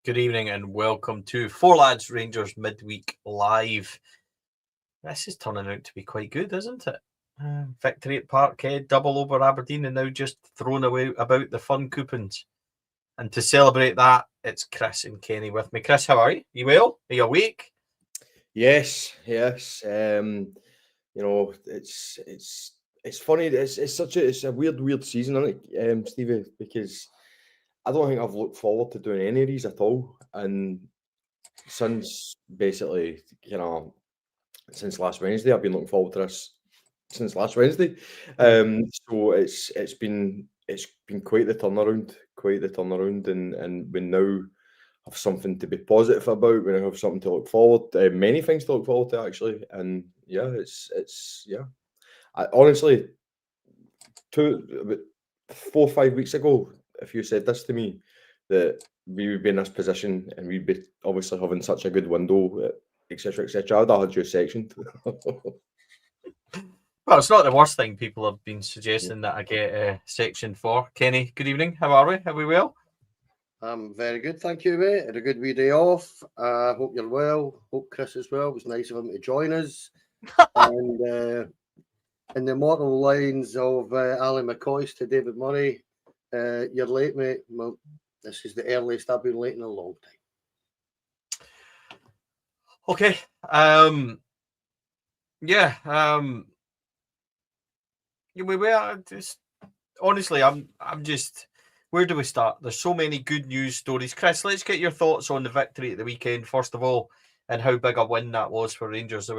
Good evening and welcome to Four Lads Rangers Midweek Live. This is turning out to be quite good, isn't it? Victory at Parkhead, double over Aberdeen, and now just throwing away about the fun coupons. And to celebrate that, it's Chris and Kenny with me. Chris, how are you? You well? Are you awake? Yes. It's funny. It's a weird season, isn't it, Stevie? Because I don't think I've looked forward to doing any of these at all, and since basically, since last Wednesday, I've been looking forward to this since last Wednesday. So it's been quite the turnaround, and we now have something to be positive about. We now have something to look forward, many things to look forward to actually, and yeah, it's yeah. I honestly, about 4 or 5 weeks ago, if you said this to me, that we would be in this position and we'd be obviously having such a good window, etc., etc., I'd have had you sectioned. Well, it's not the worst thing people have been suggesting that I get section for. Kenny, good evening. How are we? Are we well? I'm very good, thank you, mate. Had a good wee day off. Hope you're well. Hope Chris is well. It was nice of him to join us. And in the immortal lines of Ali McCoy's to David Murray, you're late, mate. Well, this is the earliest I've been late in a long time. Okay. We were just honestly, I'm just. Where do we start? There's so many good news stories. Chris, let's get your thoughts on the victory at the weekend, first of all, and how big a win that was for Rangers.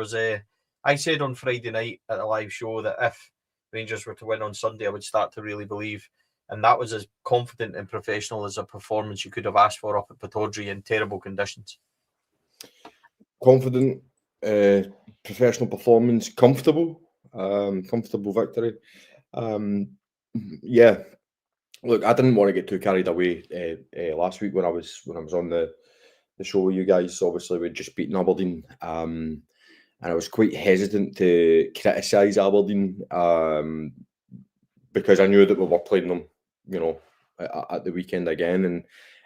I said on Friday night at the live show that if Rangers were to win on Sunday, I would start to really believe. And that was as confident and professional as a performance you could have asked for up at Pittodrie in terrible conditions. Confident, professional performance, comfortable victory. Yeah. Look, I didn't want to get too carried away last week when I was on the show with you guys. Obviously, we'd just beaten Aberdeen, and I was quite hesitant to criticise Aberdeen because I knew that we were playing them, at the weekend again,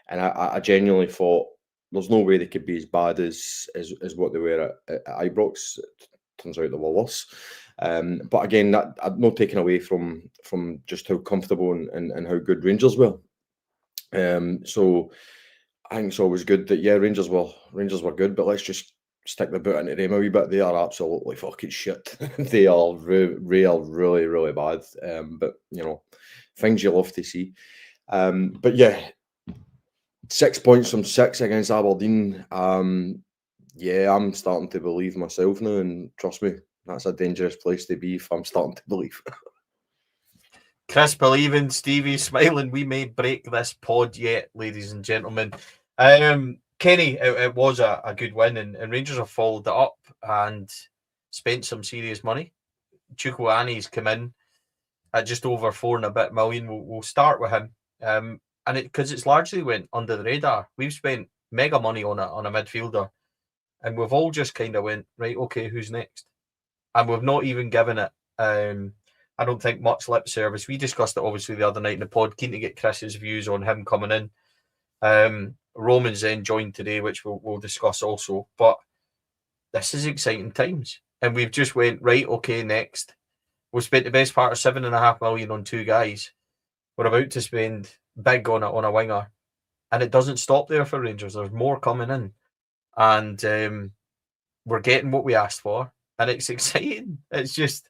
and I genuinely thought there's no way they could be as bad as what they were at Ibrox. It turns out they were worse. But again, that I'm not taken away from just how comfortable and how good Rangers were. So I think it's always good that Rangers were good, but let's just stick the boot into them a wee bit. They are absolutely fucking shit. They are really, really bad. But things you love to see. But yeah, 6 points from 6 against Aberdeen. I'm starting to believe myself now, and trust me, that's a dangerous place to be if I'm starting to believe. Chris believing, Stevie smiling. We may break this pod yet, ladies and gentlemen. Kenny, it was a good win, and Rangers have followed it up and spent some serious money. Chukwuani's come in at just over 4 and a bit million. We'll start with him, and because it's largely went under the radar. We've spent mega money on a midfielder, and we've all just kind of went right. Okay, who's next? And we've not even given it. I don't think much lip service. We discussed it obviously the other night in the pod. Keen to get Chris's views on him coming in. Rommens then joined today, which we'll discuss also. But this is exciting times, and we've just went right. Okay, next. We've spent the best part of 7.5 million on 2 guys. We're about to spend big on a winger, and it doesn't stop there for Rangers. There's more coming in, and we're getting what we asked for, and it's exciting. It's just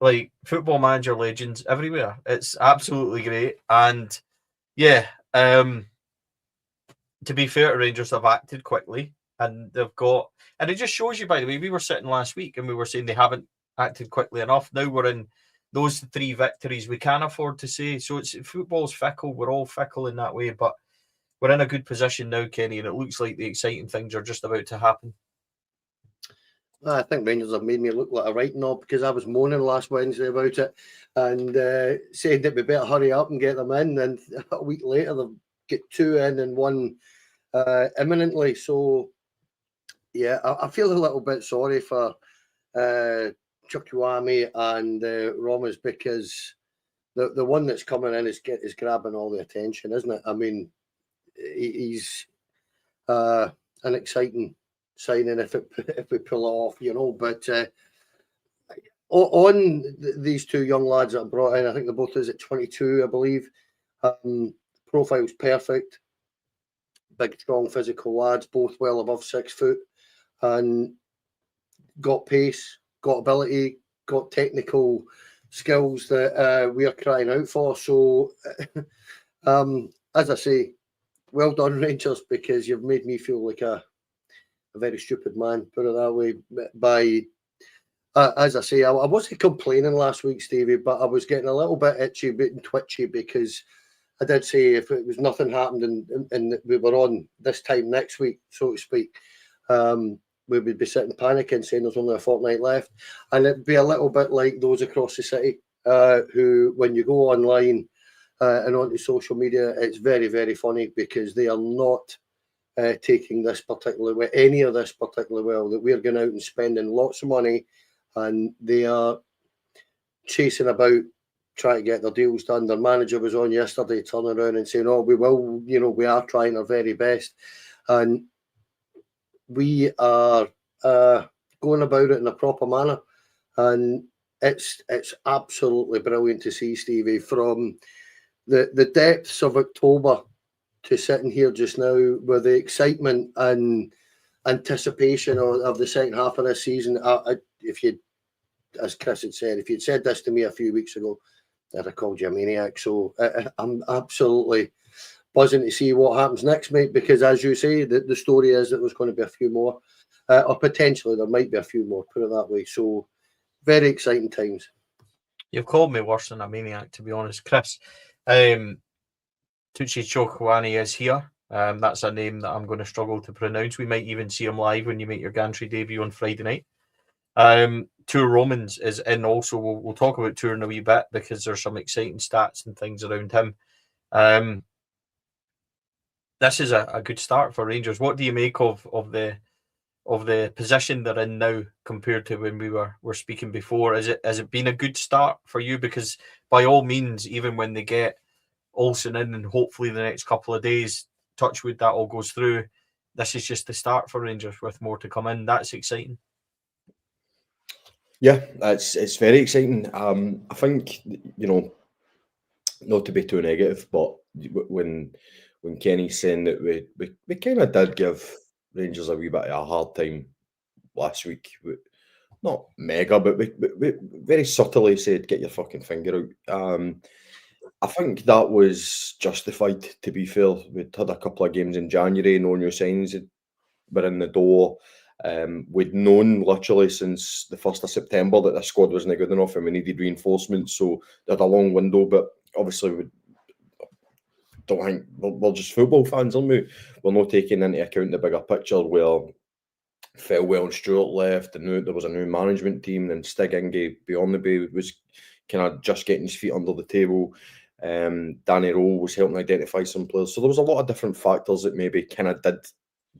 like Football Manager legends everywhere. It's absolutely great, and yeah. To be fair to Rangers, have acted quickly, and and it just shows you. By the way, we were sitting last week and we were saying they haven't acted quickly enough. Now we're in those 3 victories. We can't afford to say so. Football's fickle. We're all fickle in that way, but we're in a good position now, Kenny, and it looks like the exciting things are just about to happen. I think Rangers have made me look like a right knob because I was moaning last Wednesday about it and saying that we better hurry up and get them in. And a week later, they've got 2 in and 1 imminently. So, yeah, I feel a little bit sorry for Chukwuani and Rommens because the one that's coming in is grabbing all the attention, isn't it? I mean, he's an exciting signing if we pull it off, you know. But on these two young lads that I brought in, I think they're both at 22, I believe. Profile's perfect. Big, strong, physical lads, both well above 6 foot, and got pace, got ability, got technical skills that we are crying out for. So, as I say, well done, Rangers, because you've made me feel like a very stupid man, put it that way. By as I say, I wasn't complaining last week, Stevie, but I was getting a little bit itchy, bit twitchy, because I did say if it was nothing happened and we were on this time next week, so to speak, we would be sitting panicking, saying there's only a fortnight left, and it'd be a little bit like those across the city who, when you go online and onto social media, it's very, very funny because they are not taking this particularly well, any of this particularly well, that we're going out and spending lots of money, and they are chasing about trying to get their deals done. Their manager was on yesterday turning around and saying, oh, we will, you know, we are trying our very best. And we are going about it in a proper manner. And it's absolutely brilliant to see, Stevie, from the depths of October to sitting here just now with the excitement and anticipation of the second half of this season. If you, as Chris had said, if you'd said this to me a few weeks ago, I'd have called you a maniac. So I'm absolutely buzzing to see what happens next, mate, because as you say, the story is that there's going to be a few more, or potentially there might be a few more, put it that way. So very exciting times. You've called me worse than a maniac, to be honest, Chris. Tucci Chokwani is here. That's a name that I'm going to struggle to pronounce. We might even see him live when you make your gantry debut on Friday night. Tuur Rommens is in also. We'll talk about Tuur in a wee bit because there's some exciting stats and things around him. This is a good start for Rangers. What do you make of the position they're in now compared to when we were speaking before? Has it been a good start for you? Because by all means, even when they get Olsen in and hopefully the next couple of days, touch wood, that all goes through, this is just the start for Rangers with more to come in. That's exciting. Yeah, it's very exciting. I think, you know, not to be too negative, but when Kenny's saying that we kind of did give Rangers a wee bit of a hard time last week, not mega, but we very subtly said, get your fucking finger out. I think that was justified, to be fair. We'd had a couple of games in January, no new signs were in the door. We'd known literally since the 1st of September that the squad wasn't good enough and we needed reinforcements, so they had a long window, but obviously we don't think we're just football fans, aren't we? We're not taking into account the bigger picture where Felwell and Stewart left, and there was a new management team, and Stig Inge beyond the bay was kind of just getting his feet under the table. Danny Rowe was helping identify some players, so there was a lot of different factors that maybe kind of did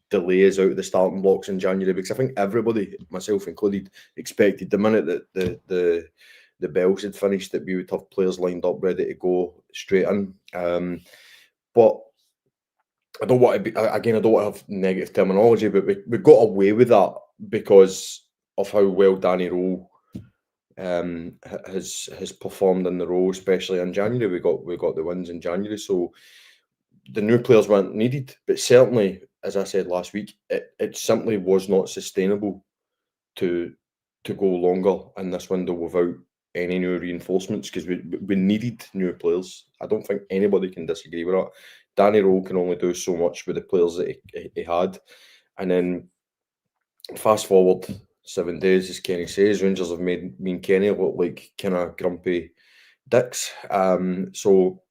delay us out of the starting blocks in January, because I think everybody, myself included, expected the minute that the bells had finished that we would have players lined up ready to go straight in. But I don't want to be, again, I don't want to have negative terminology, but we got away with that because of how well Danny Rowe has performed in the role, especially in January. We got the wins in January, so the new players weren't needed. But certainly, as I said last week, it simply was not sustainable to go longer in this window without any new reinforcements, because we needed new players. I don't think anybody can disagree with that. Danny Rowe can only do so much with the players that he had. And then fast forward 7 days, as Kenny says, Rangers have made me and Kenny look like kind of grumpy dicks. So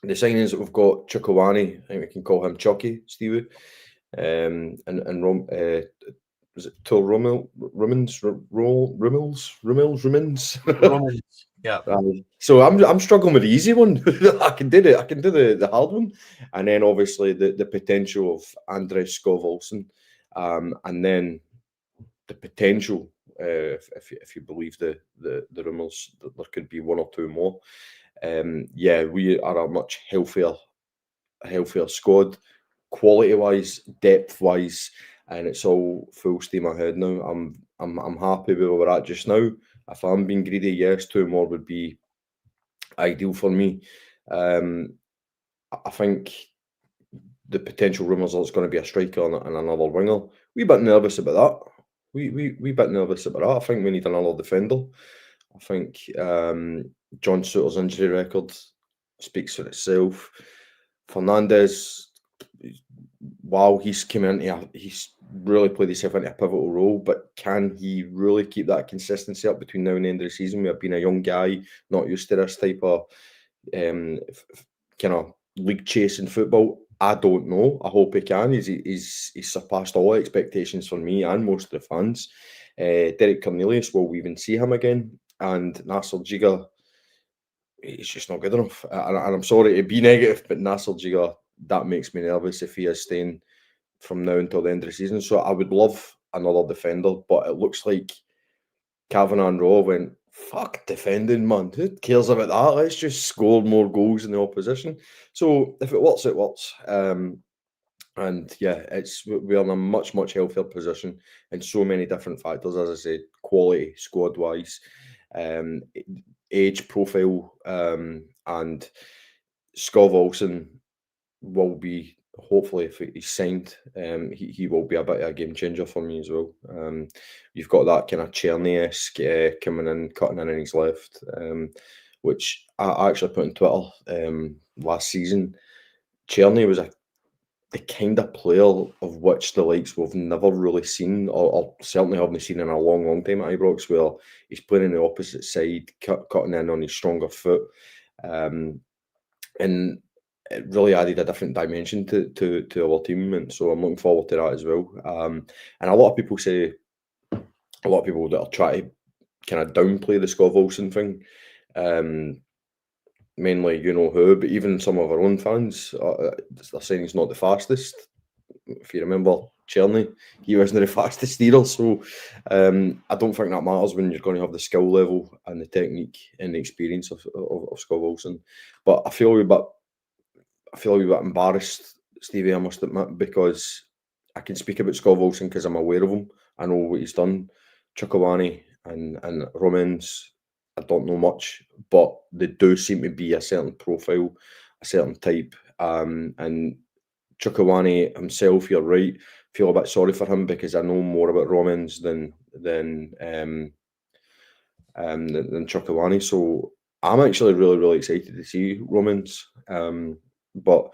the signings that we've got, Chukwani, I think we can call him Chucky, Stevie, and was it Tuur Rommens? Yeah. So I'm struggling with the easy one. I can do the hard one, and then obviously the potential of Andreas Skov Olsen, and then the potential, if you believe the rumours, that there could be one or two more. Yeah, we are a much healthier squad, quality-wise, depth-wise, and it's all full steam ahead now. I'm happy with where we're at just now. If I'm being greedy, yes, 2 more would be ideal for me. I think the potential rumours are it's going to be a striker and another winger. Wee bit nervous about that. We bit nervous about that. I think we need another defender. I think John Souttar's injury record speaks for itself. Fernandez, wow, he's come into he's really played himself into a pivotal role, but can he really keep that consistency up between now and the end of the season? We have been a young guy, not used to this type of kind of league chasing football. I don't know. I hope he can. He's surpassed all expectations for me and most of the fans. Derek Cornelius, will we even see him again? And Nasser Jiga, he's just not good enough. And I'm sorry to be negative, but Nasser Jiga, that makes me nervous if he is staying from now until the end of the season. So I would love another defender, but it looks like Kavanagh and Raw went, fuck defending, man. Who cares about that? Let's just score more goals in the opposition. So if it works, it works. And yeah, we're in a much healthier position in so many different factors, as I said, quality, squad wise, age profile, and Skov Olsen will be, hopefully, if he's signed, he will be a bit of a game changer for me as well. You've got that kind of Czerny-esque coming in, cutting in his left, which I actually put on Twitter last season. Czerny was the kind of player of which the likes we've never really seen, or certainly haven't seen in a long time at Ibrox, where he's playing on the opposite side, cutting in on his stronger foot. And it really added a different dimension to our team, and so I'm looking forward to that as well. And a lot of people that are trying to kind of downplay the Skov Olsen thing, mainly you know who, but even some of our own fans they're saying he's not the fastest. If you remember Czerny, he wasn't the fastest either. So I don't think that matters when you're going to have the skill level and the technique and the experience of Skov Olsen. But I feel a wee bit embarrassed, Stevie, I must admit, because I can speak about Skov Olsen because I'm aware of him. I know what he's done. Chukwueze and Rommens, I don't know much, but they do seem to be a certain profile, a certain type. And Chukwueze himself, you're right, feel a bit sorry for him because I know more about Rommens than Chukwueze. So I'm actually really excited to see Rommens. But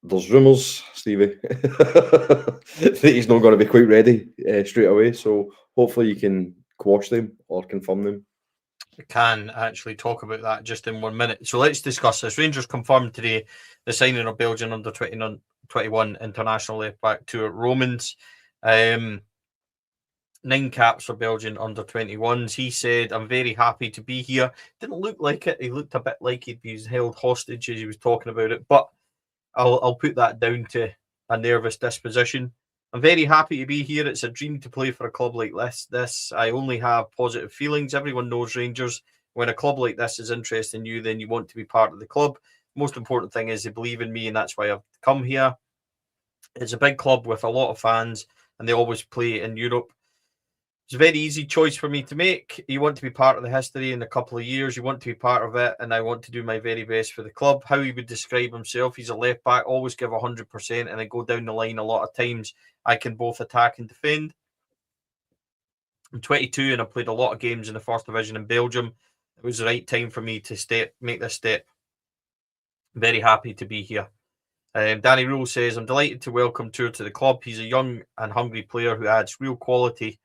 there's rumours, Stevie, that he's not going to be quite ready straight away. So hopefully you can quash them or confirm them. We can actually talk about that just in 1 minute. So let's discuss this. Rangers confirmed today the signing of Belgian under 21 international left back Tuur Rommens. 9 caps for Belgian under 21s. He said, "I'm very happy to be here." Didn't look like it. He looked a bit like he'd been held hostage as he was talking about it, but I'll put that down to a nervous disposition. I'm very happy to be here. It's a dream to play for a club like this. I only have positive feelings. Everyone knows Rangers. When a club like this is interested in you, then you want to be part of the club. Most important thing is they believe in me, and that's why I've come here. It's a big club with a lot of fans, and they always play in Europe. It's a very easy choice for me to make. You want to be part of the history in a couple of years. You want to be part of it, and I want to do my very best for the club. How he would describe himself, he's a left back, always give 100%, and I go down the line a lot of times. I can both attack and defend. I'm 22, and I played a lot of games in the first division in Belgium. It was the right time for me to make this step. I'm very happy to be here. Danny Rule says, "I'm delighted to welcome Tuur to the club. He's a young and hungry player who adds real quality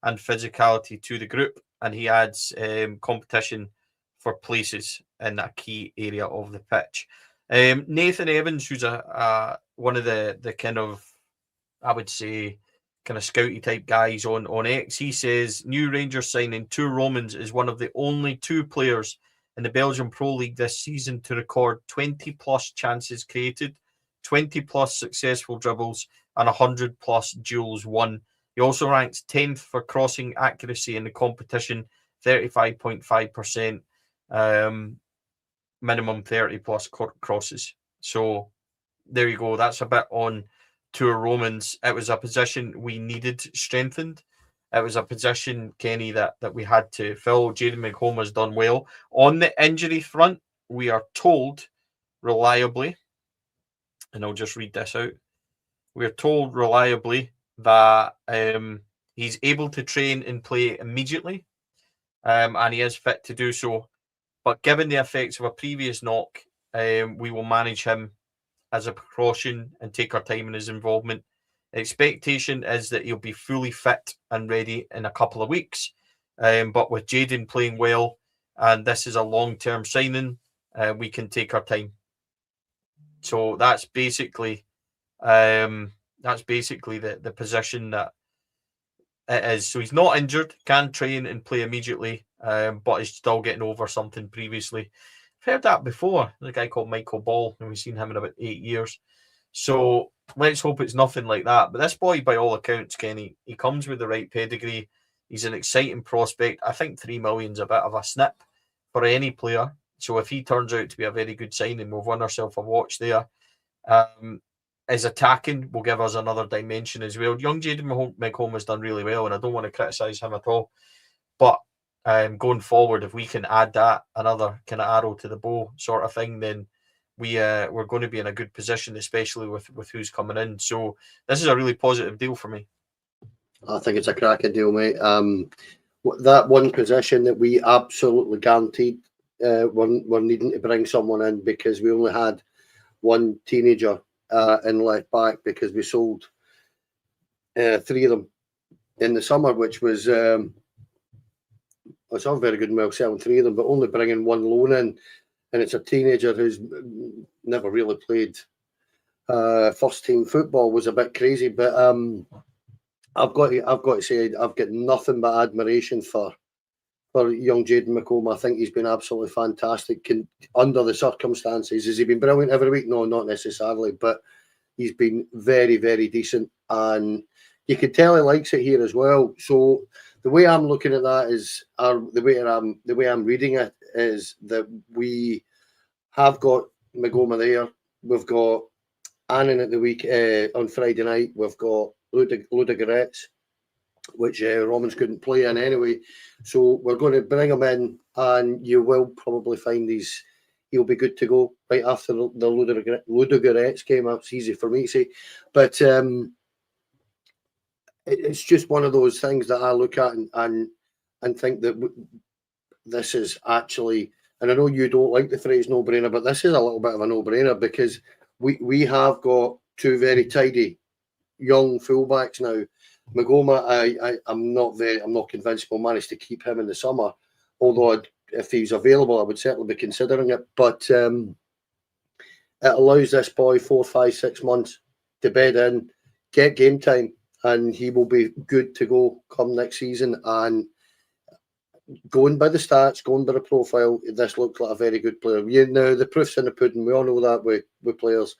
and physicality to the group, and he adds competition for places in a key area of the pitch." Nathan Evans, who's one of the kind of, I would say, kind of scouty type guys on X, he says, "New Rangers signing Tuur Rommens is one of the only 2 players in the Belgian Pro League this season to record 20 plus chances created, 20 plus successful dribbles, and 100 plus duels won. He also ranks 10th for crossing accuracy in the competition, 35.5%, minimum 30 plus crosses." So there you go. That's a bit on Tuur Rommens. It was a position we needed strengthened. It was a position, Kenny, that we had to fill. Jayden McComa's done well. On the injury front, we are told reliably, and I'll just read this out. We're told reliably that he's able to train and play immediately, and he is fit to do so. But given the effects of a previous knock, we will manage him as a precaution and take our time in his involvement. Expectation is that he'll be fully fit and ready in a couple of weeks. But with Jayden playing well, and this is a long-term signing, we can take our time. So that's basically the position that it is. So he's not injured, can train and play immediately, but he's still getting over something previously. I've heard that before. There's a guy called Michael Ball, and we've seen him in about 8 years. So let's hope it's nothing like that. But this boy, by all accounts, Kenny, he comes with the right pedigree. He's an exciting prospect. I think 3 million's a bit of a snip for any player. So if he turns out to be a very good signing, we've won ourselves a watch there. His attacking will give us another dimension as well. Young Jayden McComb has done really well, and I don't want to criticise him at all. But going forward, if we can add that, another kind of arrow to the bow sort of thing, then we're going to be in a good position, especially with who's coming in. So this is a really positive deal for me. I think it's a cracking deal, mate. That one position that we absolutely guaranteed we're needing to bring someone in, because we only had one teenager in left back, because we sold 3 of them in the summer, which was it's all very good and well selling 3 of them, but only bringing one loan in, and it's a teenager who's never really played first team football, was a bit crazy. But I've got to say, I've got nothing but admiration for young Jayden McComb. I think he's been absolutely fantastic under the circumstances. Has he been brilliant every week? No, not necessarily, but he's been very, very decent, and you can tell he likes it here as well. So the way I'm looking at that is, the way I'm reading it is that we have got Magoma there. We've got Annan at the week on Friday night. We've got Ludogorets, which Rommens couldn't play in anyway. So we're going to bring him in, and you will probably find he'll be good to go right after the Ludogorets game. That's easy for me to say. But it's just one of those things that I look at and think that this is actually, and I know you don't like the phrase no-brainer, but this is a little bit of a no-brainer, because we have got 2 very tidy young fullbacks now. Magoma, I'm not convinced we'll manage to keep him in the summer, although if he's available, I would certainly be considering it. But it allows this boy 4, 5, 6 months to bed in, get game time, and he will be good to go come next season. And going by the stats, going by the profile, this looks like a very good player. You know, the proof's in the pudding. We all know that with players.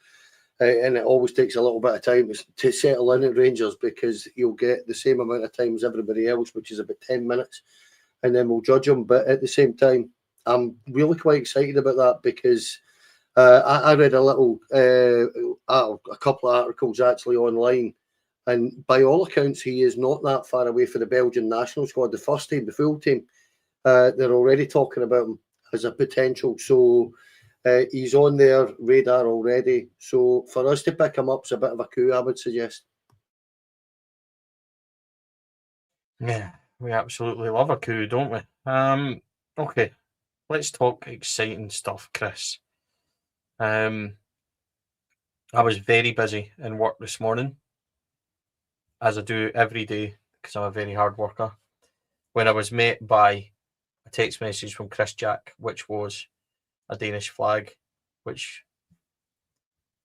And it always takes a little bit of time to settle in at Rangers, because you'll get the same amount of time as everybody else, which is about 10 minutes, and then we'll judge him. But at the same time, I'm really quite excited about that, because I read a couple of articles actually online, and by all accounts, he is not that far away for the Belgian national squad, the first team, the full team. They're already talking about him as a potential. So he's on their radar already. So for us to pick him up is a bit of a coup, I would suggest. Yeah, we absolutely love a coup, don't we? Okay, let's talk exciting stuff, Chris. I was very busy in work this morning, as I do every day, because I'm a very hard worker, when I was met by a text message from Chris Jack, which was a Danish flag, which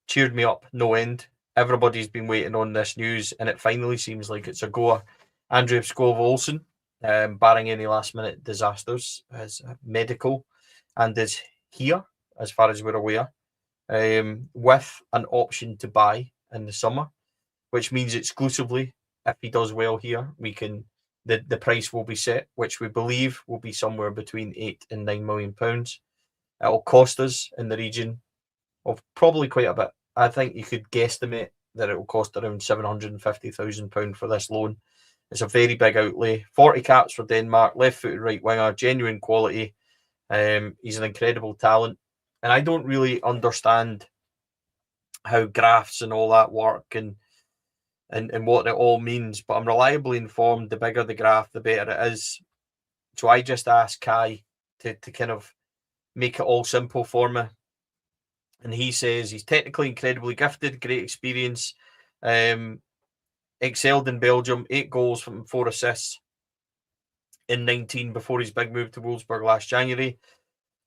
cheered me up no end. Everybody's been waiting on this news, and it finally seems like it's a goer. Andreas Skov Olsen, barring any last-minute disasters, is medical and is here, as far as we're aware, with an option to buy in the summer, which means exclusively, if he does well here, the price will be set, which we believe will be somewhere between £8 and £9 million. It'll cost us in the region of probably quite a bit I think you could guesstimate that it will cost around £750,000 for this loan. It's a very big outlay. 40 caps for Denmark, left-footed right winger, genuine quality. He's an incredible talent. And I don't really understand how graphs and all that work and what it all means, but I'm reliably informed the bigger the graph, the better it is. So I just asked Kai to kind of make it all simple for me. And he says he's technically incredibly gifted, great experience, excelled in Belgium, 8 goals from 4 assists in 19 before his big move to Wolfsburg last January.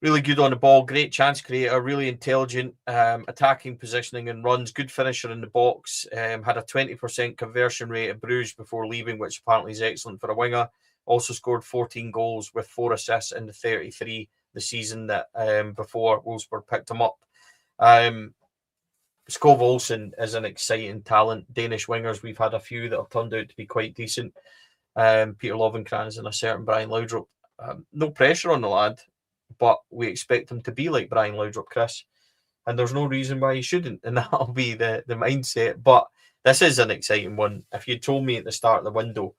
Really good on the ball, great chance creator, really intelligent, attacking positioning and runs, good finisher in the box, had a 20% conversion rate at Bruges before leaving, which apparently is excellent for a winger. Also scored 14 goals with 4 assists in the 33 the season that before Wolfsburg picked him up. Skov Olsen is an exciting talent. Danish wingers, we've had a few that have turned out to be quite decent. Peter Lovenkrantz and a certain Brian Laudrup. No pressure on the lad, but we expect him to be like Brian Laudrup, Chris. And there's no reason why he shouldn't, and that'll be the mindset. But this is an exciting one. If you told me at the start of the window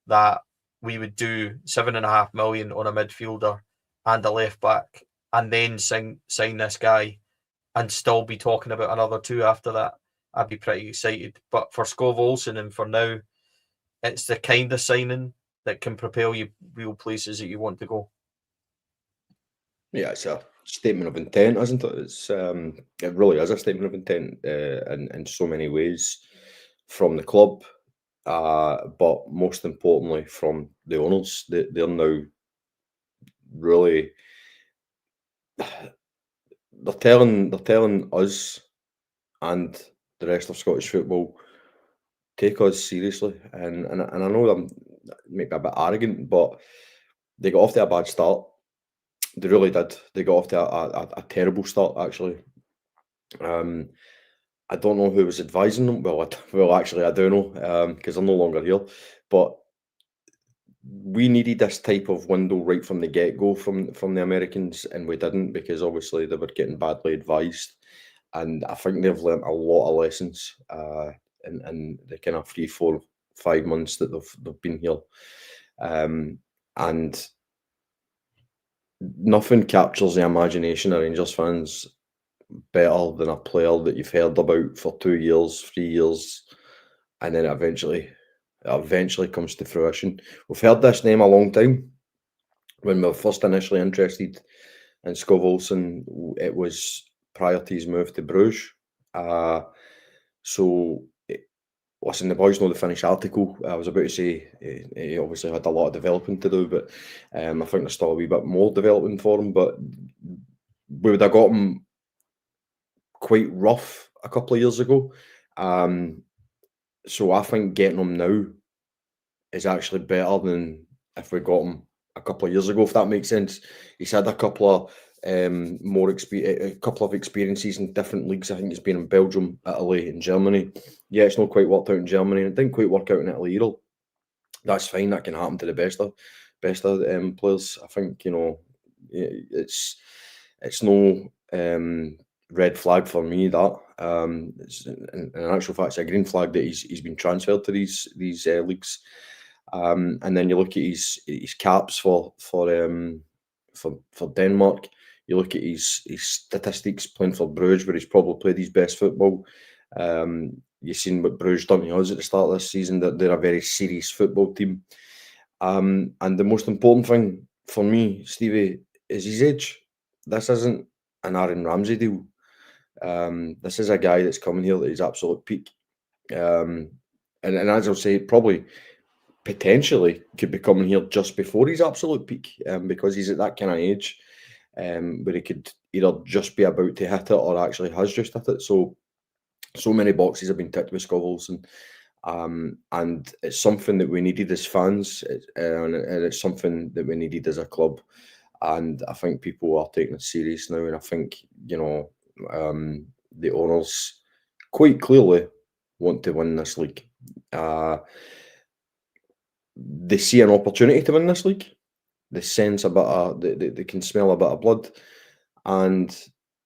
that we would do 7.5 million on a midfielder and a left back, and then sign this guy, and still be talking about another 2 after that, I'd be pretty excited. But for Skov Olsen and for now, it's the kind of signing that can propel you real places that you want to go. Yeah, it's a statement of intent, isn't it? It's it really is a statement of intent in so many ways from the club, but most importantly from the owners. They're now really they're telling us and the rest of Scottish football, take us seriously. And I know I'm maybe a bit arrogant, but they got off to a bad start. They really did. They got off to a terrible start, actually. I don't know who was advising them. Well, actually, I do know because I'm no longer here. But we needed this type of window right from the get-go from the Americans, and we didn't, because obviously they were getting badly advised. And I think they've learnt a lot of lessons in the kind of 3, 4, 5 months that they've been here. And nothing captures the imagination of Rangers fans better than a player that you've heard about for 2 years, 3 years, and then it eventually comes to fruition. We've heard this name a long time. When we were first initially interested in Skov Olsen, it was prior to his move to Bruges. Listen, the boys know the finished article. I was about to say he obviously had a lot of developing to do, but I think there's still a wee bit more developing for him. But we would have got him quite rough a couple of years ago. So I think getting him now is actually better than if we got him a couple of years ago, if that makes sense. He's had a couple of experiences in different leagues. I think he's been in Belgium, Italy, and Germany. Yeah, it's not quite worked out in Germany, and it didn't quite work out in Italy either. That's fine. That can happen to the best of players. I think it's no red flag for me. That it's, in actual fact, it's a green flag that he's been transferred to these leagues. And then you look at his caps for Denmark. You look at his statistics playing for Bruges, where he's probably played his best football. You've seen what Bruges done to us at the start of this season, that they're a very serious football team. And the most important thing for me, Stevie, is his age. This isn't an Aaron Ramsey deal. This is a guy that's coming here at his absolute peak. And as I'll say, probably potentially could be coming here just before his absolute peak, because he's at that kind of age where he could either just be about to hit it or actually has just hit it. So many boxes have been ticked with Skov Olsen, and it's something that we needed as fans, and it's something that we needed as a club. And I think people are taking it serious now, and I think the owners quite clearly want to win this league. They see an opportunity to win this league. They sense they can smell a bit of blood, and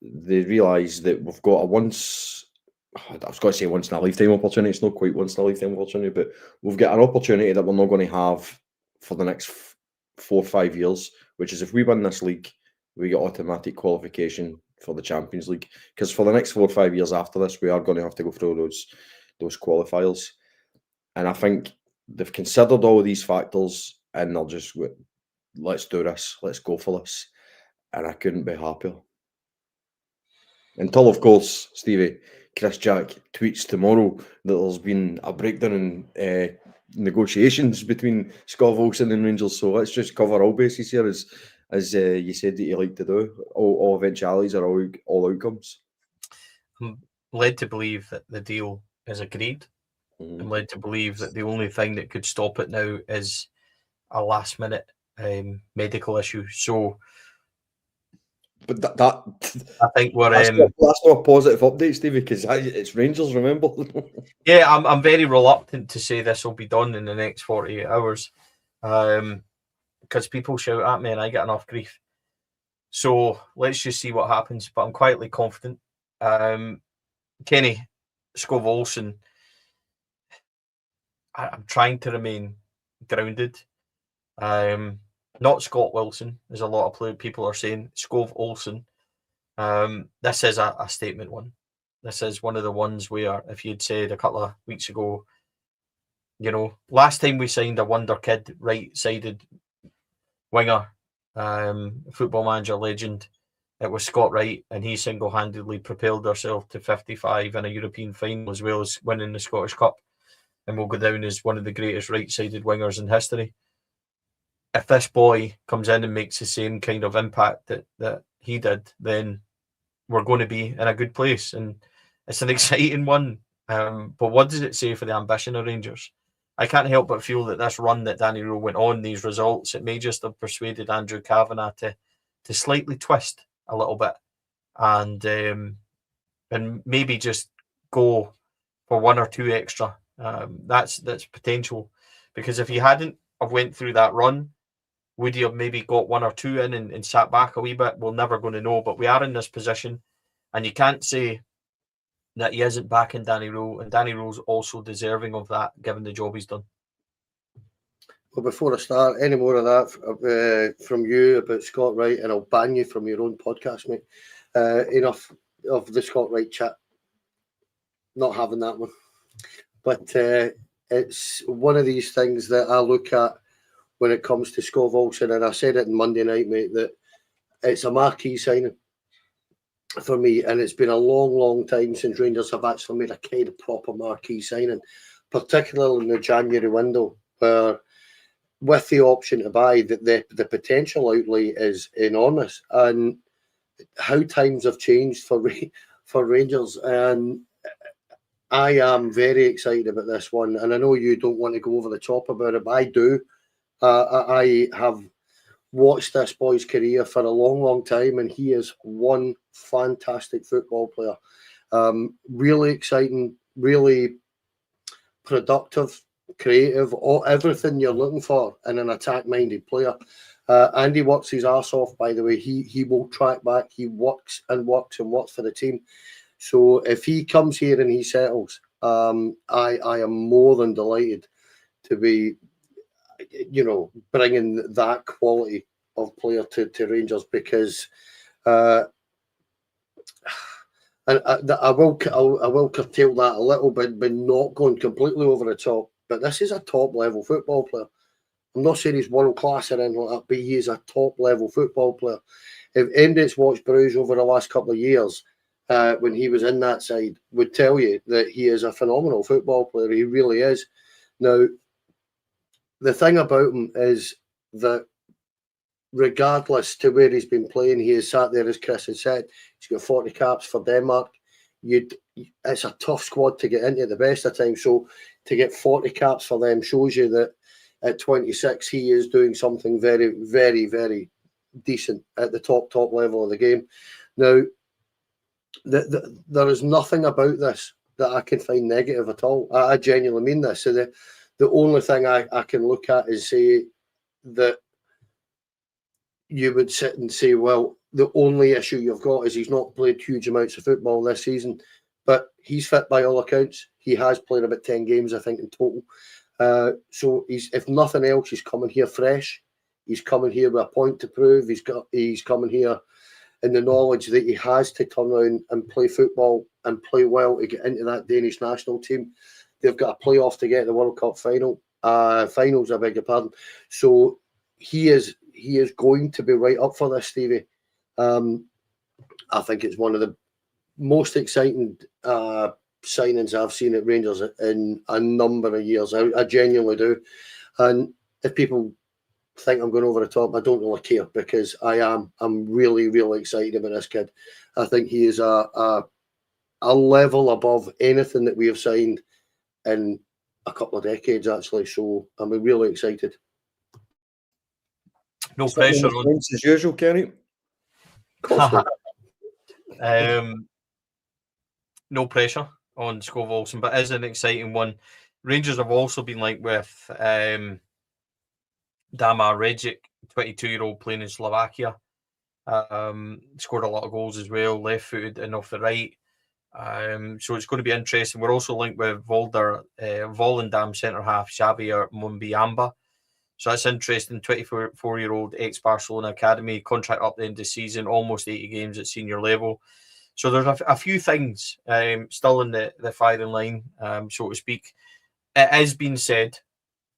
they realise that we've got a once I was going to say once in a lifetime opportunity. It's not quite once in a lifetime opportunity, but we've got an opportunity that we're not going to have for the next 4 or 5 years, which is if we win this league, we get automatic qualification for the Champions League. Because for the next 4 or 5 years after this, we are going to have to go through those qualifiers. And I think they've considered all of these factors and they're just, let's do this, let's go for this. And I couldn't be happier. Until, of course, Stevie, Chris Jack tweets tomorrow that there's been a breakdown in negotiations between Skov Olsen and Rangers. So let's just cover all bases here, as you said that you like to do. All eventualities are all outcomes. I'm led to believe that the deal is agreed. I'm led to believe that the only thing that could stop it now is a last-minute medical issue. So, but that I think we're that's not a positive update, Stevie, because it's Rangers. Remember? Yeah, I'm very reluctant to say this will be done in the next 48 hours, because people shout at me and I get enough grief. So let's just see what happens. But I'm quietly confident. Kenny, Skov Olsen. I'm trying to remain grounded. Not Scott Wilson, as a lot of people are saying. Skov Olsen. This is a statement one. This is one of the ones where, if you'd said a couple of weeks ago, last time we signed a wonder kid, right-sided winger, Football Manager legend, it was Scott Wright, and he single-handedly propelled ourselves to 55 in a European final, as well as winning the Scottish Cup, and will go down as one of the greatest right-sided wingers in history. If this boy comes in and makes the same kind of impact that he did, then we're going to be in a good place, and it's an exciting one. But what does it say for the ambition of Rangers? I can't help but feel that this run that Danny Rowe went on, these results, it may just have persuaded Andrew Kavanagh to slightly twist a little bit, and maybe just go for 1 or 2 extra. That's potential, because if he hadn't have went through that run, would he have maybe got 1 or 2 in and sat back a wee bit? We're never going to know, but we are in this position, and you can't say that he isn't backing Danny Rowe, and Danny Rowe's also deserving of that, given the job he's done. Well, before I start, any more of that from you about Scott Wright, and I'll ban you from your own podcast, mate. Enough of the Scott Wright chat. Not having that one. But it's one of these things that I look at when it comes to Skov Olsen, and I said it on Monday night, mate, that it's a marquee signing for me, and it's been a long, long time since Rangers have actually made a kind of proper marquee signing, particularly in the January window, where with the option to buy, the potential outlay is enormous, and how times have changed for Rangers, and I am very excited about this one, and I know you don't want to go over the top about it, but I do. I have watched this boy's career for a long, long time, and he is one fantastic football player. Really exciting, really productive, creative, everything you're looking for in an attack-minded player. And he works his arse off, by the way. He will track back. He works and works and works for the team. So if he comes here and he settles, I am more than delighted to be, bringing that quality of player to Rangers, because and I will curtail that a little bit, but not going completely over the top. But this is a top level football player. I'm not saying he's world class or anything like that, but he is a top level football player. If Endit's watched Bruges over the last couple of years, when he was in that side, would tell you that he is a phenomenal football player. He really is. Now, the thing about him is that regardless to where he's been playing, he has sat there, as Chris had said, he's got 40 caps for Denmark. It's a tough squad to get into at the best of times. So to get 40 caps for them shows you that at 26, he is doing something very, very, very decent at the top level of the game. Now, there is nothing about this that I can find negative at all. I genuinely mean this. So the only thing I can look at is say that you would sit and say, well, the only issue you've got is he's not played huge amounts of football this season. but he's fit by all accounts. He has played about 10 games, I think, in total. So he's, if nothing else, he's coming here fresh. He's coming here with a point to prove. He's coming here in the knowledge that he has to turn around and play football and play well to get into that Danish national team. They've got a playoff to get the World Cup finals, I beg your pardon. So he is going to be right up for this, Stevie. I think it's one of the most exciting signings I've seen at Rangers in a number of years. I genuinely do. And if people think I'm going over the top, I don't really care, because I'm really, really excited about this kid. I think he is a level above anything that we have signed in a couple of decades, actually. So I'm really excited. No pressure on. As usual, Kenny. No pressure on Skov Olsen, but it is an exciting one. Rangers have also been linked with Damar Regic, 22-year-old playing in Slovakia. Scored a lot of goals as well, left-footed and off the right. So it's going to be interesting. We're also linked with Volendam centre-half Xavier Mumbiamba. So that's interesting. 24-year-old ex-Barcelona academy, contract up the end of the season, almost 80 games at senior level. So there's a few things still in the firing line, so to speak. It has been said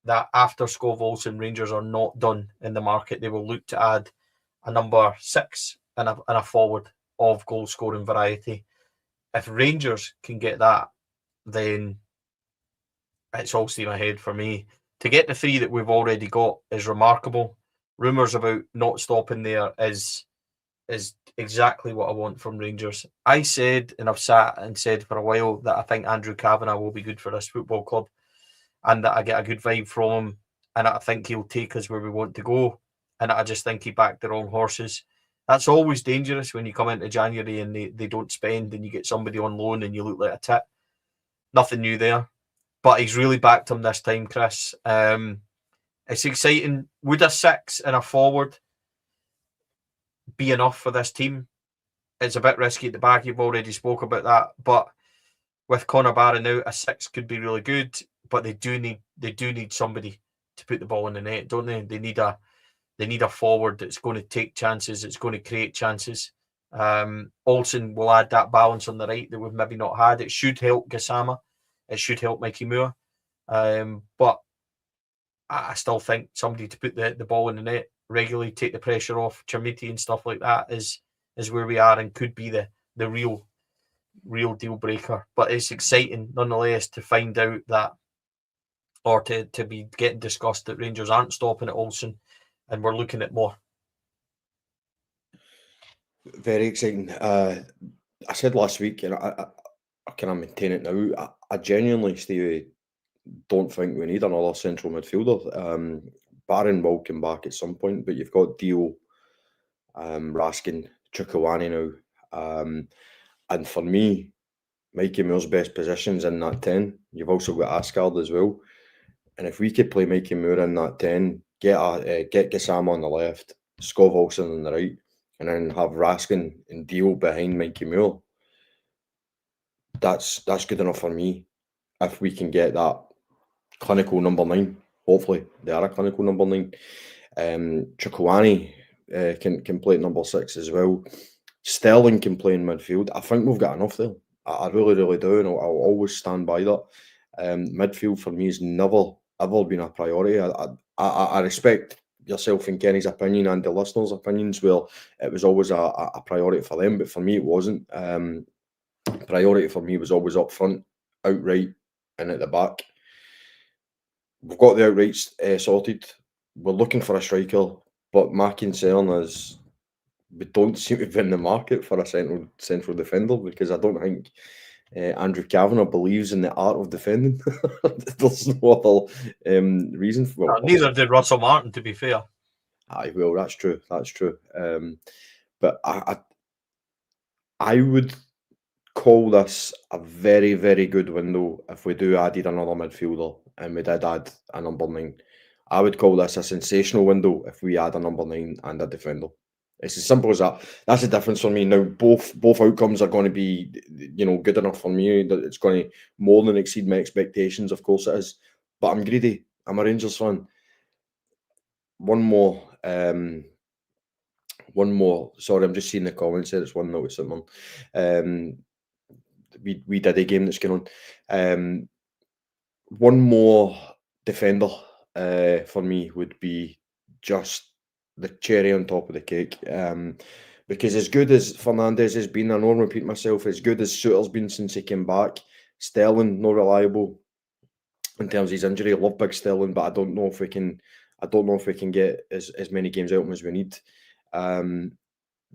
that after Skov Olsen, Rangers are not done in the market. They will look to add a number 6 and a forward of goal-scoring variety. If Rangers can get that, then it's all steam ahead for me. To get the 3 that we've already got is remarkable. Rumours about not stopping there is exactly what I want from Rangers. I said, and I've sat and said for a while, that I think Andrew Kavanagh will be good for this football club, and that I get a good vibe from him, and I think he'll take us where we want to go, and I just think he backed the wrong horses. That's always dangerous when you come into January and they don't spend, and you get somebody on loan and you look like a tit. Nothing new there. But he's really backed him this time, Chris. It's exciting. Would a 6 and a forward be enough for this team? It's a bit risky at the back. You've already spoke about that. But with Connor Barron out, a 6 could be really good. But they do need somebody to put the ball in the net, don't they? They need a forward that's going to take chances. It's going to create chances. Olsen will add that balance on the right that we've maybe not had. It should help Gassama. It should help Mikey Moore. But I still think somebody to put the ball in the net regularly, take the pressure off Chermiti and stuff like that is where we are, and could be the real deal breaker. But it's exciting nonetheless to find out that, or to be getting discussed that Rangers aren't stopping at Olsen and we're looking at more. Very exciting. I said last week, and I kind of maintain it now. I genuinely, Stevie, don't think we need another central midfielder. Barron will come back at some point, but you've got Dio, Raskin, Chukwueze now. And for me, Mikey Moore's best position's in that 10. You've also got Asgard as well. And if we could play Mikey Moore in that 10, get Gassama on the left, Skov Olsen on the right, and then have Raskin and Dio behind Mikey Moore, that's good enough for me. If we can get that clinical number 9, hopefully they are a clinical number 9. Chukwueze can play at number 6 as well. Sterling can play in midfield. I think we've got enough there. I really, really do, and I'll always stand by that. Midfield for me has never ever been a priority. I respect yourself and Kenny's opinion and the listeners' opinions. Well, it was always a priority for them, but for me it wasn't. Priority for me was always up front, outright, and at the back. We've got the outrights sorted. We're looking for a striker, but my concern is we don't seem to be in the market for a central defender, because I don't think Andrew Kavanagh believes in the art of defending. There's no other reason for it. Neither did Russell Martin, to be fair. Aye, well, that's true. But I would call this a very, very good window if we do added another midfielder and we did add a number 9. I would call this a sensational window if we add a number 9 and a defender. It's as simple as that. That's the difference for me. Now, both outcomes are going to be, good enough for me. That it's going to more than exceed my expectations. Of course it is. But I'm greedy. I'm a Rangers fan. One more. Sorry, I'm just seeing the comments there. It's 1-0 to someone. We did a game that's going on. One more defender for me would be just the cherry on top of the cake. Because as good as Fernandes has been, I know I'm repeating myself, as good as Suter's been since he came back, Sterling, not reliable in terms of his injury. I love big Sterling, but I don't know if we can get as many games out of him as we need.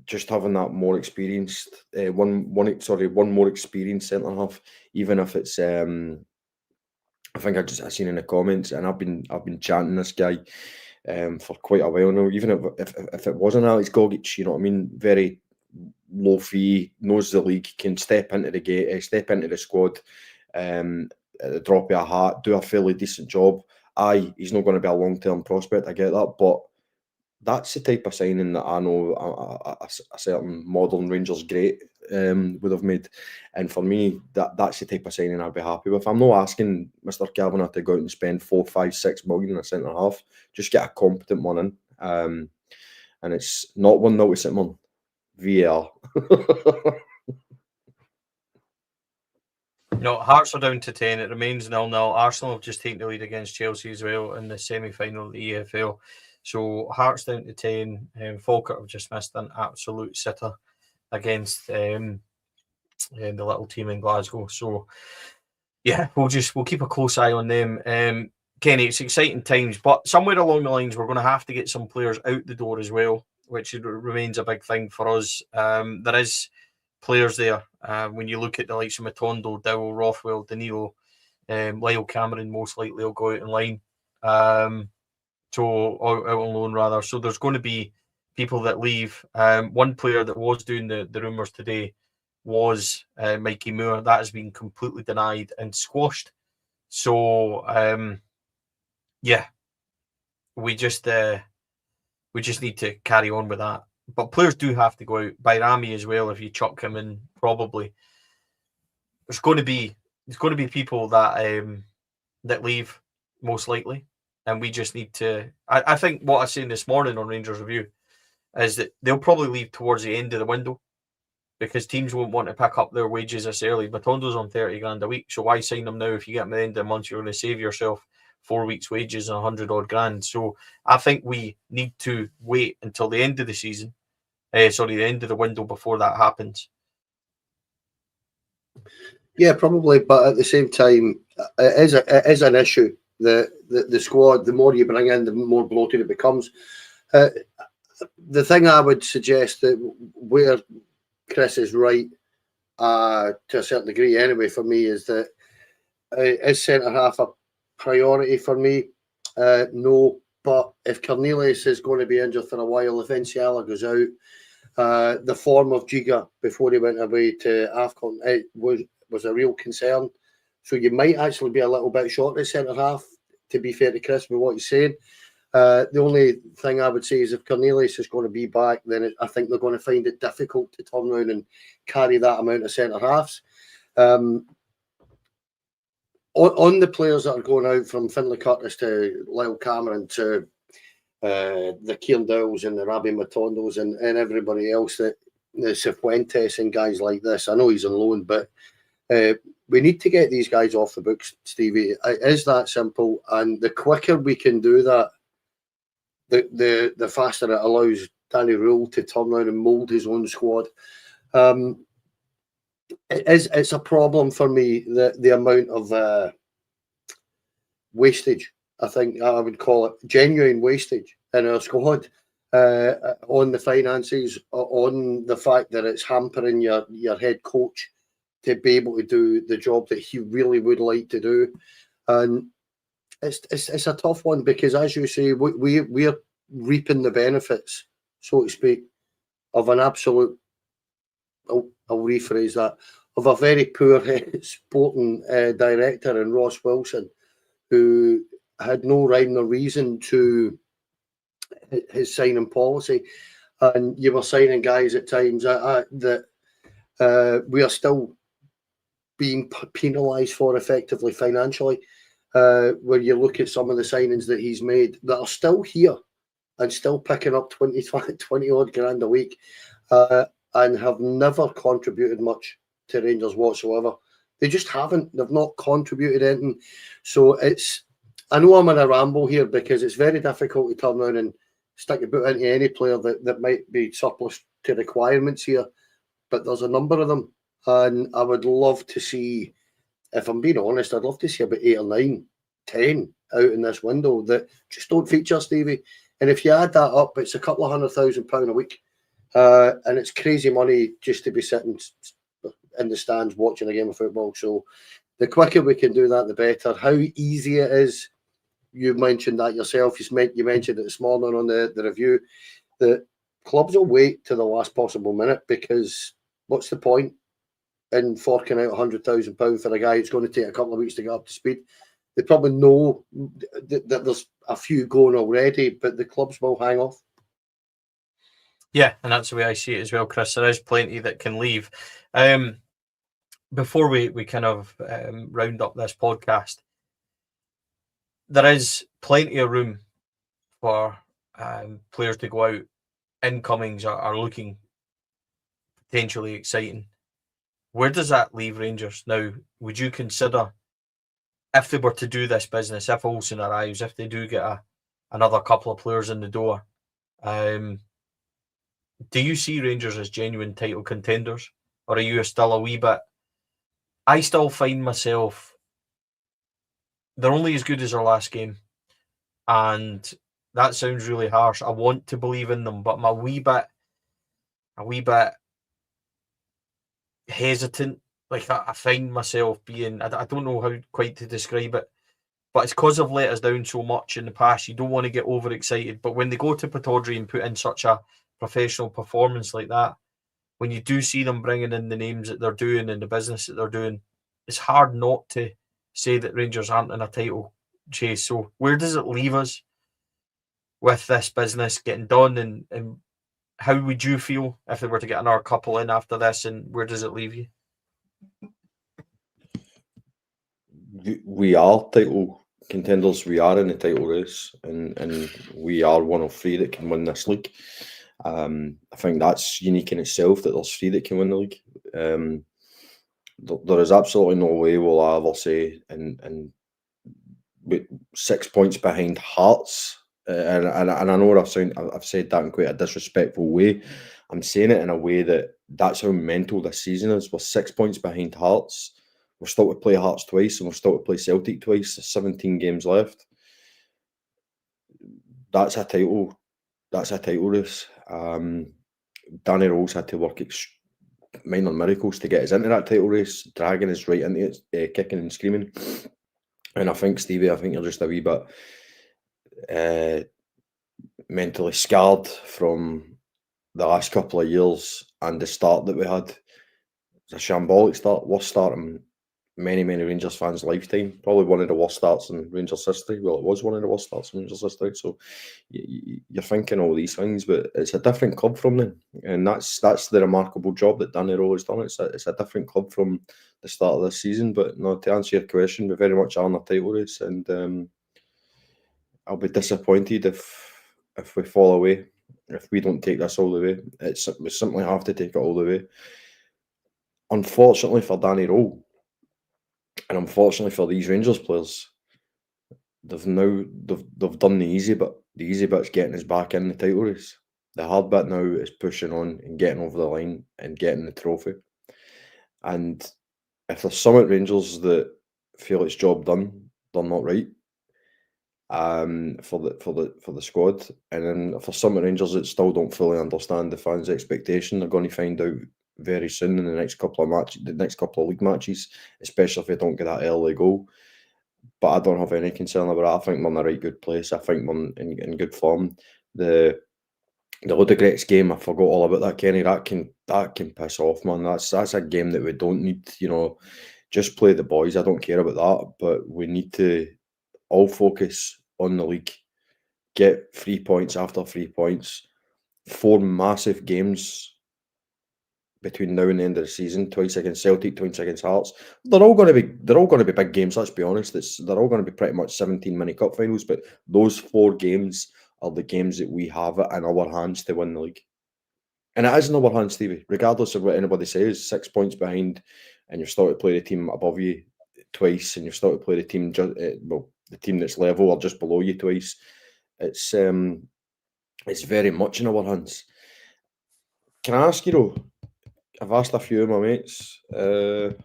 Just having that more experienced one more experienced centre half, even if it's I think I seen in the comments, and I've been chanting this guy for quite a while now. Even if it wasn't Alex Gogic, you know what I mean, very low fee, knows the league, can step into the squad, at the drop of a hat, do a fairly decent job. Aye, he's not going to be a long-term prospect, I get that, but that's the type of signing that I know a certain modern Rangers great would have made. And for me, that's the type of signing I'd be happy with. I'm not asking Mr. Kavanagh to go out and spend 4, 5, 6 million in a centre half. Just get a competent one in. And it's not 1-0 to St. VAR. No, Hearts are down to 10. It remains 0-0. Arsenal have just taken the lead against Chelsea as well in the semi-final of the EFL. So Hearts down to 10. Falkirk have just missed an absolute sitter against the little team in Glasgow. So yeah, we'll keep a close eye on them. Kenny, it's exciting times, but somewhere along the lines we're going to have to get some players out the door as well, which remains a big thing for us. There is players there. When you look at the likes of Matondo, Dowell, Rothwell, Danilo, Lyle Cameron most likely will go out in line. So out on loan rather. So there's going to be people that leave. One player that was doing the rumours today was Mikey Moore. That has been completely denied and squashed. So yeah, we just need to carry on with that. But players do have to go out. Bayrami as well, if you chuck him in, probably. There's going to be people that that leave, most likely. And we just need to... I think what I was saying this morning on Rangers Review is that they'll probably leave towards the end of the window because teams won't want to pick up their wages this early. Matondo's on 30 grand a week, so why sign them now? If you get them at the end of the month, you're going to save yourself 4 weeks' wages and 100 odd grand. So I think we need to wait until the end of the season, the end of the window before that happens. Yeah, probably, but at the same time, it is an issue. The squad, the more you bring in, the more bloated it becomes. The thing I would suggest that where Chris is right, to a certain degree anyway, for me, is that is centre half a priority for me? No, but if Cornelius is going to be injured for a while, if Enciala goes out, the form of Giga before he went away to AFCON, it was a real concern. So you might actually be a little bit short at centre half, to be fair to Chris with what he's saying. The only thing I would say is if Cornelius is going to be back, then I think they're going to find it difficult to turn around and carry that amount of centre halves. On the players that are going out, from Finlay Curtis to Lyle Cameron to the Kieran Dowells and the Rabbi Matondos and everybody else, the Cifuentes and guys like this. I know he's on loan, but we need to get these guys off the books, Stevie. It is that simple, and the quicker we can do that, the faster it allows Danny Rule to turn around and mould his own squad. It's a problem for me, the amount of wastage. I think I would call it genuine wastage in our squad, on the finances, on the fact that it's hampering your head coach to be able to do the job that he really would like to do. And it's a tough one because, as you say, we're reaping the benefits, so to speak, of an absolute, I'll rephrase that, of a very poor sporting director in Ross Wilson, who had no rhyme or reason to his signing policy. and you were signing guys at times that we are still being penalised for effectively financially. Where you look at some of the signings that he's made that are still here and still picking up 20 odd grand a week, and have never contributed much to Rangers whatsoever. They just haven't. They've not contributed anything. So I know I'm in a ramble here because it's very difficult to turn around and stick a boot into any player that might be surplus to requirements here. But there's a number of them. And I would love to see, if I'm being honest, I'd love to see about 8 or 9, 10 out in this window that just don't feature, Stevie. And if you add that up, it's a couple of £100,000 a week. And it's crazy money just to be sitting in the stands watching a game of football. So the quicker we can do that, the better. How easy it is, you mentioned that yourself. You mentioned it this morning on the review, that clubs will wait to the last possible minute, because what's the point in forking out £100,000 for a guy who's going to take a couple of weeks to get up to speed? They probably know that there's a few going already, but the clubs will hang off. Yeah, and that's the way I see it as well, Chris. There is plenty that can leave. Before we kind of round up this podcast, there is plenty of room for players to go out. Incomings are looking potentially exciting. Where does that leave Rangers now? Would you consider, if they were to do this business, if Olsen arrives, if they do get another couple of players in the door, do you see Rangers as genuine title contenders, or are you still a wee bit? I still find myself, they're only as good as their last game, and that sounds really harsh. I want to believe in them, but I'm a wee bit hesitant. Like I find myself being, I don't know how quite to describe it, but it's because I've let us down so much in the past. You don't want to get overexcited, but when they go to Pittodrie and put in such a professional performance like that, when you do see them bringing in the names that they're doing and the business that they're doing, it's hard not to say that Rangers aren't in a title chase. So where does it leave us with this business getting done, and how would you feel if they were to get another couple in after this, and where does it leave you? We are title contenders. We are in the title race, and we are one of 3 that can win this league. I think that's unique in itself, that there's 3 that can win the league. There is absolutely no way will I ever say, and 6 points behind Hearts, and I know I've said that in quite a disrespectful way. I'm saying it in a way that's how mental this season is. We're 6 points behind Hearts. We're still to play Hearts twice, and we're still to play Celtic twice. There's 17 games left. That's a title. That's a title race. Danny Rose had to work minor miracles to get us into that title race, dragging us right into it, kicking and screaming. And I think, Stevie, you're just a wee bit mentally scarred from the last couple of years and the start that we had. It's a shambolic start, worst start in many Rangers fans' lifetime. Probably one of the worst starts in Rangers history. Well, it was one of the worst starts in Rangers history. So you're thinking all these things, but it's a different club from them, and that's the remarkable job that Danny Rowe has done. It's a different club from the start of this season. But no, to answer your question, we very much are in a title race, and I'll be disappointed if we fall away, if we don't take this all the way. We simply have to take it all the way. Unfortunately for Danny Rowe, and unfortunately for these Rangers players, they've done the easy bit. The easy bit's getting us back in the title race. The hard bit now is pushing on and getting over the line and getting the trophy. And if there's some at Rangers that feel it's job done, they're not right. For the squad, and then for some Rangers that still don't fully understand the fans' expectation, they're going to find out very soon in the next couple of league matches, especially if they don't get that early goal. But I don't have any concern about it. I think we're in the right good place. I think we're in good form. The Ludogorets game, I forgot all about that, Kenny. That can piss off, man. That's a game that we don't need. Just play the boys. I don't care about that, but we need to all focus on the league, get 3 points after 3 points, 4 massive games between now and the end of the season, twice against Celtic, twice against Hearts. They're all going to be big games. Let's be honest. They're all going to be pretty much 17 mini cup finals. But those 4 games are the games that we have it in our hands to win the league, and it is in our hands, Stevie. Regardless of what anybody says, 6 points behind, and you're still to play the team above you twice, and you're still to play the team the team that's level or just below you twice. It's very much in our hands. Can I ask you though? I've asked a few of my mates. Don't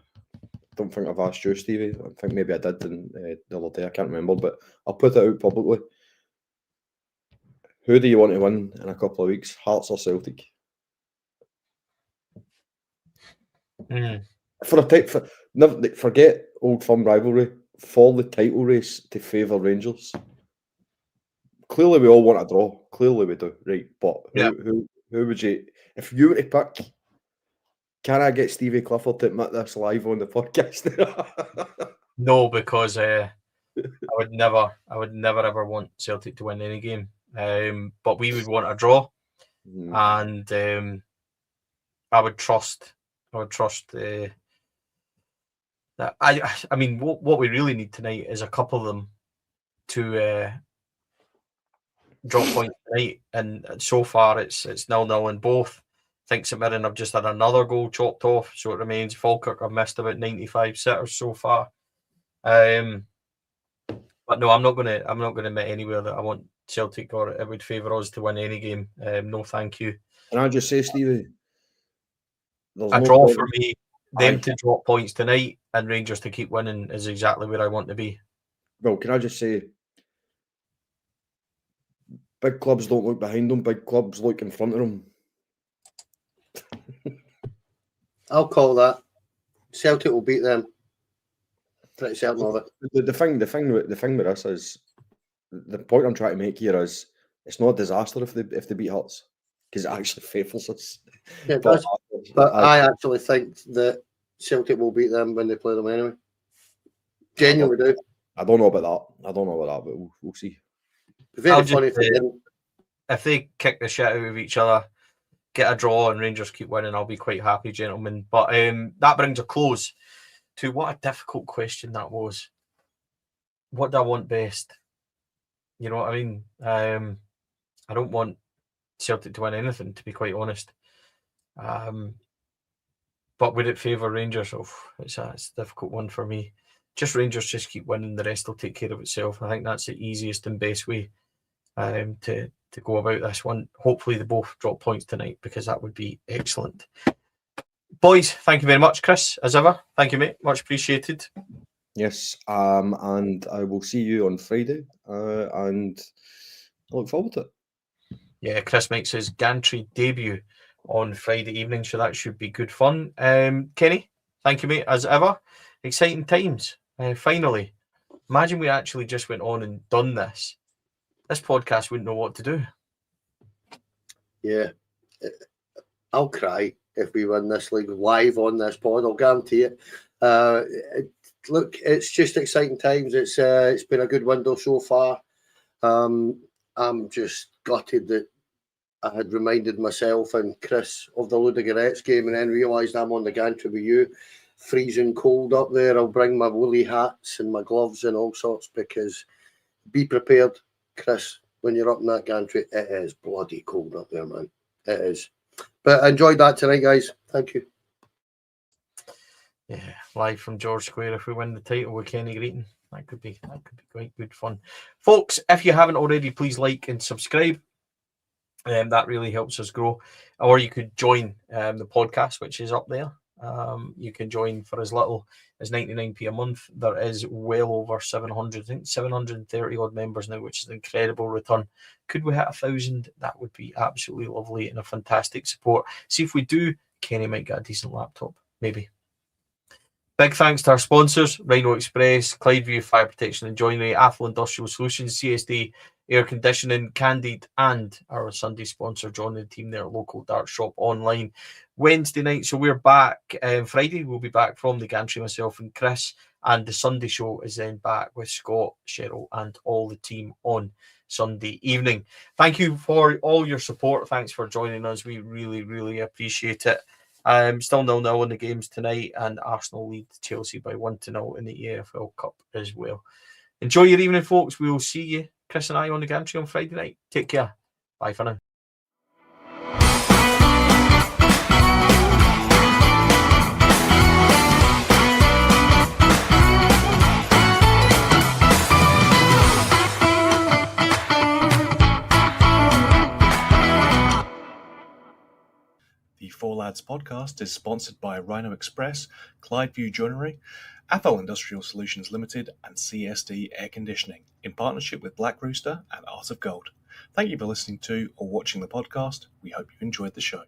think I've asked you, Stevie. I think maybe I did the other day. I can't remember, but I'll put it out publicly. Who do you want to win in a couple of weeks, Hearts or Celtic? Forget Old Firm rivalry. For the title race to favour Rangers. Clearly, we all want a draw. Clearly, we do, right? But who would you, if you were to pick? Can I get Stevie Clifford to admit this live on the podcast? No, because I would never ever want Celtic to win any game. But we would want a draw, and I would trust that. I mean, what we really need tonight is a couple of them to drop points tonight, and so far it's 0-0 in both. I think St Mirren have just had another goal chopped off, so it remains. Falkirk have missed about 95 sitters so far. But no, I'm not gonna admit anywhere that I want Celtic or it would favour us to win any game. No, thank you. Can I just say, Stevie, a draw for me. Them to drop points tonight and Rangers to keep winning is exactly where I want to be. Well, can I just say, big clubs don't look behind them. Big clubs look in front of them. I'll call that. Celtic will beat them. Pretty certain of it. The thing with this is, the point I'm trying to make here is, it's not a disaster if they beat Hearts, because it actually favours us. Yeah, but I actually think that Celtic will beat them when they play them anyway. Genuinely do. I don't know about that, but we'll see. Very funny if they didn't. If they kick the shit out of each other, get a draw, and Rangers keep winning, I'll be quite happy, gentlemen. But that brings a close to what a difficult question that was. What do I want best? You know what I mean? I don't want Celtic to win anything, to be quite honest. But would it favour Rangers? Oh, it's a difficult one for me. Just Rangers just keep winning, the rest will take care of itself. I think that's the easiest and best way to go about this one. Hopefully they both drop points tonight, because that would be excellent. Boys, thank you very much. Chris, as ever, thank you, mate. Much appreciated. Yes, and I will see you on Friday, and I look forward to it. Yeah, Chris makes his gantry debut on Friday evening, so that should be good fun. Kenny, thank you, mate, as ever. Exciting times. Finally, imagine we actually just went on and done this. This podcast wouldn't know what to do. Yeah, I'll cry if we win this league live on this pod. I'll guarantee it. Look, it's just exciting times. It's been a good window so far. I'm just gutted that I had reminded myself and Chris of the Ludogorets game, and then realised I'm on the gantry with you, freezing cold up there. I'll bring my woolly hats and my gloves and all sorts, because be prepared, Chris, when you're up in that gantry. It is bloody cold up there, man. It is. But I enjoyed that tonight, guys. Thank you. Yeah, live from George Square if we win the title with Kenny Greeton. That could be quite good fun. Folks, if you haven't already, please like and subscribe. That really helps us grow. Or you could join the podcast, which is up there. You can join for as little as 99p a month. There is well over 700, I think 730 odd members now, which is an incredible return. Could we hit 1,000? That would be absolutely lovely and a fantastic support. See if we do, Kenny might get a decent laptop, maybe. Big thanks to our sponsors, Rhino Express, Clydeview Fire Protection and Joinery, Athol Industrial Solutions, CSD Air Conditioning, Candid, and our Sunday sponsor, John and the team there at Local Dart Shop Online. Wednesday night, so we're back. Friday, we'll be back from the gantry, myself and Chris, and the Sunday show is then back with Scott, Cheryl, and all the team on Sunday evening. Thank you for all your support. Thanks for joining us. We really, really appreciate it. Still 0-0 in the games tonight, and Arsenal lead Chelsea by 1-0 in the EFL Cup as well. Enjoy your evening, folks. We will see you, Chris and I, on the gantry on Friday night. Take care. Bye for now. The Four Lads podcast is sponsored by Rhino Express, Clydeview Joinery, Athol Industrial Solutions Limited, and CSD Air Conditioning, in partnership with Black Rooster and Art of Gold. Thank you for listening to or watching the podcast. We hope you enjoyed the show.